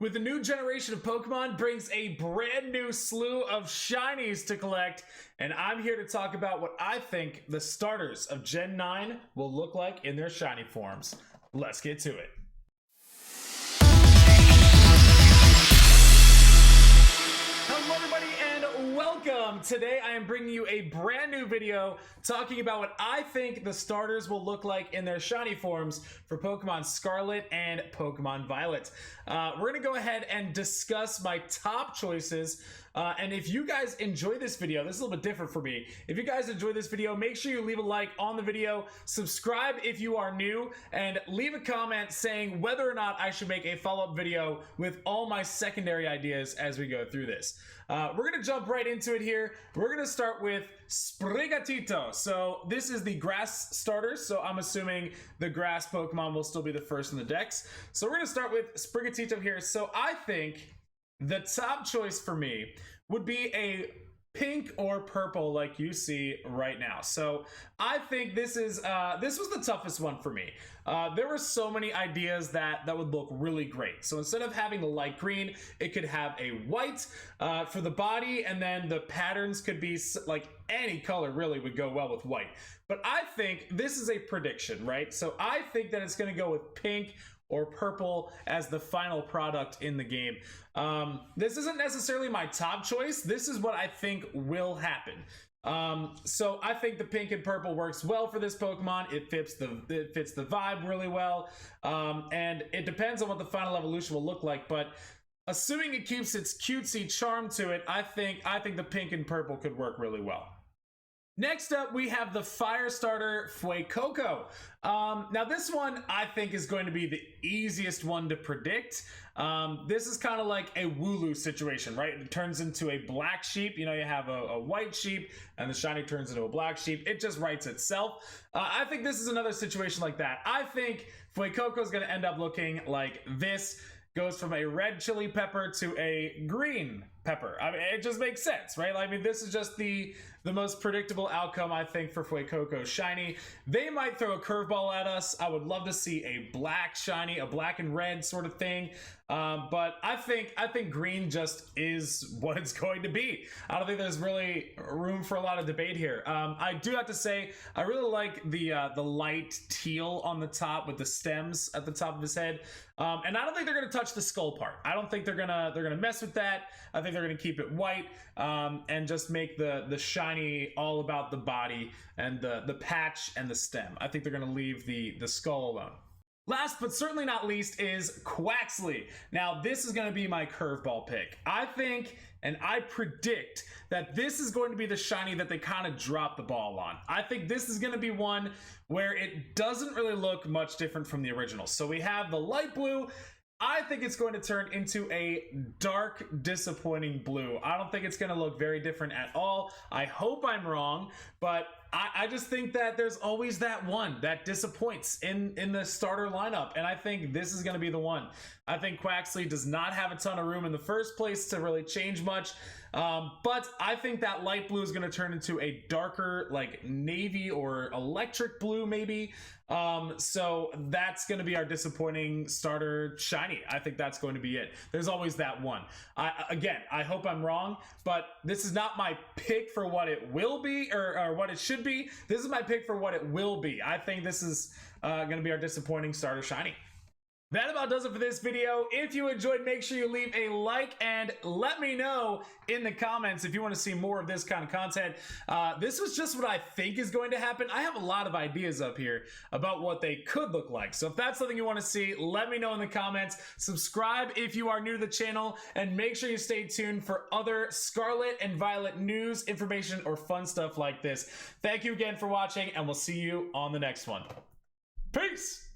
With the new generation of Pokemon brings a brand new slew of shinies to collect, and I'm here to talk about what I think the starters of Gen 9 will look like in their shiny forms. Let's get to it. Hello everybody and welcome! Today I am bringing you a brand new video talking about what I think the starters will look like in their shiny forms for Pokemon Scarlet and Pokemon Violet. We're gonna go ahead and discuss my top choices, and if you guys enjoy this video, this is a little bit different for me. If you guys enjoy this video, make sure you leave a like on the video, subscribe if you are new, and leave a comment saying whether or not I should make a follow-up video with all my secondary ideas as we go through this. We're gonna jump right into it here. We're gonna start with Sprigatito. So this is the grass starters, so I'm assuming the grass Pokemon will still be the first in the decks. So we're gonna start with Sprigatito here. So I think the top choice for me would be a pink or purple like you see right now. So I think this was the toughest one for me. There were so many ideas that would look really great. So instead of having the light green, it could have a white for the body, and then the patterns could be like any color really would go well with white. But I think this is a prediction, right? So I think that it's going to go with pink or purple as the final product in the game. This isn't necessarily my top choice. This is what I think will happen. So I think the pink and purple works well for this Pokemon. It fits the vibe really well, and it depends on what the final evolution will look like. But assuming it keeps its cutesy charm to it, I think the pink and purple could work really well. Next up, we have the fire starter Fuecoco. Now this one I think is going to be the easiest one to predict. This is kind of like a Wooloo situation, right? It turns into a black sheep. You know, you have a white sheep and the shiny turns into a black sheep. It just writes itself. I think this is another situation like that. I think Fuecoco is going to end up looking like this. Goes from a red chili pepper to a green pepper. I mean, it just makes sense, right? I mean, this is just the most predictable outcome, I think, for Fuecoco shiny. They might throw a curveball at us. I would love to see a black shiny, a black and red sort of thing. But I think green just is what it's going to be. I don't think there's really room for a lot of debate here. I do have to say, I really like the light teal on the top with the stems at the top of his head. And I don't think they're going to touch the skull part. I don't think they're gonna mess with that. I think they're gonna keep it white and just make the shiny all about the body and the patch and the stem. I think they're gonna leave the skull alone. Last but certainly not least is Quacksley. Now this is gonna be my curveball pick. I think and I predict that this is going to be the shiny that they kind of drop the ball on. I think this is going to be one where it doesn't really look much different from the original. So we have the light blue. I think it's going to turn into a dark, disappointing blue. I don't think it's going to look very different at all. I hope I'm wrong, but I just think that there's always that one that disappoints in the starter lineup, and I think this is going to be the one. I think Quacksley does not have a ton of room in the first place to really change much, but I think that light blue is going to turn into a darker, like navy or electric blue maybe. So that's going to be our disappointing starter shiny. I think that's going to be it. There's always that one. Again, I hope I'm wrong, but this is not my pick for what it will be or what it should be. This is my pick for what it will be. I think this is going to be our disappointing starter shiny. That about does it for this video. If you enjoyed, make sure you leave a like and let me know in the comments if you want to see more of this kind of content. This was just what I think is going to happen. I have a lot of ideas up here about what they could look like. So if that's something you want to see, let me know in the comments. Subscribe if you are new to the channel, and make sure you stay tuned for other Scarlet and Violet news, information, or fun stuff like this. Thank you again for watching, and we'll see you on the next one. Peace!